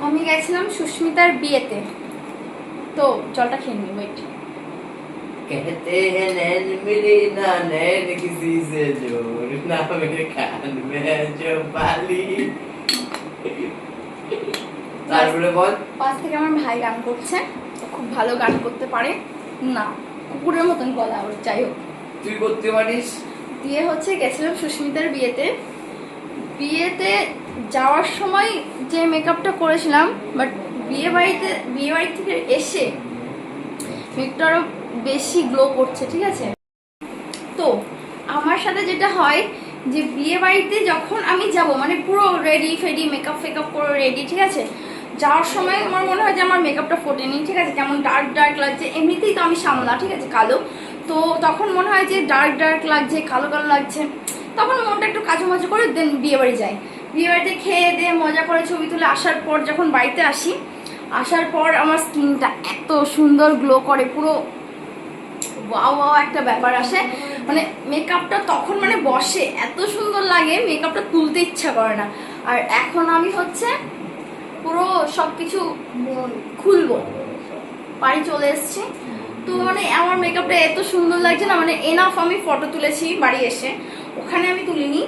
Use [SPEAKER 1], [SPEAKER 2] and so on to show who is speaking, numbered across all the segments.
[SPEAKER 1] আমি গেছিলাম সুস্মিতার বিয়েতে, তো জলটা খেয়ে নি। ওয়েট।
[SPEAKER 2] कहते हैं नैन मिले ना नैन किसी से जोड़ ना मेरे कान में जो बाली। তারপরে বল।
[SPEAKER 1] পাশ থেকে আমার ভাই গান করছে, খুব ভালো গান করতে পারে না, কুকুরের মতন গলা ওর। যাই হোক,
[SPEAKER 2] তুই করতে পারিস।
[SPEAKER 1] দিয়ে হচ্ছে গেছিলাম সুস্মিতার বিয়েতে। বিয়েতে যাওয়ার সময় যে মেকআপটা করেছিলাম, বাট বিয়ে বাড়ি থেকে এসে মেকআপটা আরো বেশি গ্লো করছে, ঠিক আছে। তো আমার সাথে যেটা হয় যে বিয়ে বাড়িতে যখন আমি যাব, মানে পুরো রেডি ফেডি মেকআপ ফেকআপ করে রেডি, ঠিক আছে, যাওয়ার সময় আমার মনে হয় যে আমার মেকআপটা ফোটেনি, ঠিক আছে, কেমন ডার্ক ডার্ক লাগছে। এমনিতেই তো আমি সামলা, ঠিক আছে, কালো, তো তখন মনে হয় যে ডার্ক ডার্ক লাগছে, কালো কালো লাগছে, তখন মনটা একটু কাচুমাচু করে দেন বিয়ে বাড়ি যাই। বিয়ে বাড়িতে খেয়ে দিয়ে মজা করে ছবি তুলে আসার পর যখন বাড়িতে আসি, আসার পর আমার স্কিনটা এত সুন্দর গ্লো করে, পুরো ওয়াও ওয়াও একটা ব্যাপার আসে। মানে মেকআপটা তখন মানে বসে, এত সুন্দর লাগে, মেকআপটা তুলতে ইচ্ছা করে না। আর এখন আমি হচ্ছে পুরো সবকিছু খুলবো, বাড়ি চলে এসেছি, তো মানে আমার মেকআপটা এত সুন্দর লাগছে না, মানে এনাফ। আমি ফটো তুলেছি বাড়ি এসে, ওখানে আমি তুলিনি,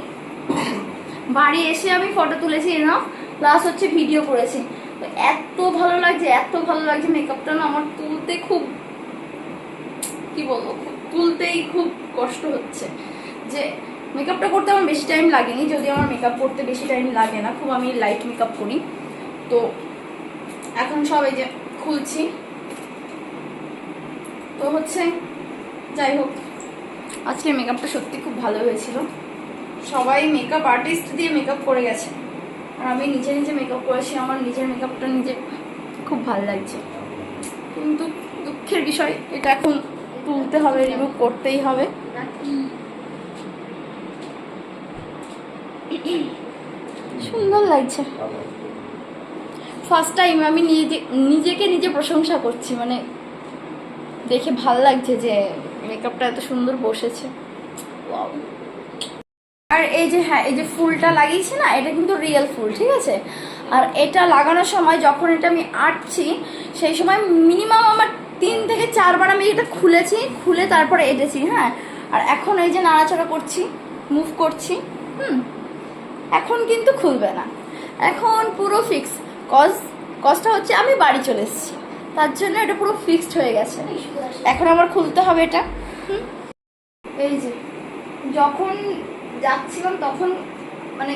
[SPEAKER 1] বাড়ি এসে আমি ফটো তুলেছি এনাফ, প্লাস হচ্ছে ভিডিও করেছি। তো এত ভালো লাগছে, এত ভালো লাগছে মেকআপটা না, আমার তুলতে খুব, কি বলবো, তুলতেই খুব কষ্ট হচ্ছে। যে মেকআপটা করতে আমার বেশি টাইম লাগেনি, যদি আমার মেকআপ করতে বেশি টাইম লাগে না, খুব আমি লাইট মেকআপ করি। তো এখন সব এই যে খুলছি, তো হচ্ছে যাই হোক, আজকে মেকআপটা সত্যি খুব ভালো হয়েছিল। সবাই মেকআপ আর্টিস্ট দিয়ে মেকআপ করে গেছে, আর আমি নিজে নিজে মেকআপ করেছি। আমার নিজের মেকআপটা নিজে খুব ভালো লাগছে, কিন্তু দুঃখের বিষয় এটা এখন তুলতে হবে, রিমুভ করতেই হবে। সুন্দর লাগছে, ফার্স্ট টাইম আমি নিজেকে নিজে প্রশংসা করছি, মানে দেখে ভাল লাগছে যে মেকআপটা এত সুন্দর বসেছে। আর এই যে, হ্যাঁ, এই যে ফুলটা লাগিয়েছি না, এটা কিন্তু রিয়েল ফুল, ঠিক আছে। আর এটা লাগানোর সময় যখন এটা আমি আঁটছি, সেই সময় মিনিমাম আমার 3 থেকে 4 বার আমি এটা খুলেছি, খুলে তারপরে এঁটেছি, হ্যাঁ। আর এখন এই যে নাড়াচাড়া করছি, মুভ করছি, এখন কিন্তু খুলবে না, এখন পুরো ফিক্স। কজটা হচ্ছে আমি বাড়ি চলে এসেছি, তার জন্য এটা পুরো ফিক্সড হয়ে গেছে। এখন আমার খুলতে হবে এটা। এই যে যখন যাচ্ছিলাম তখন মানে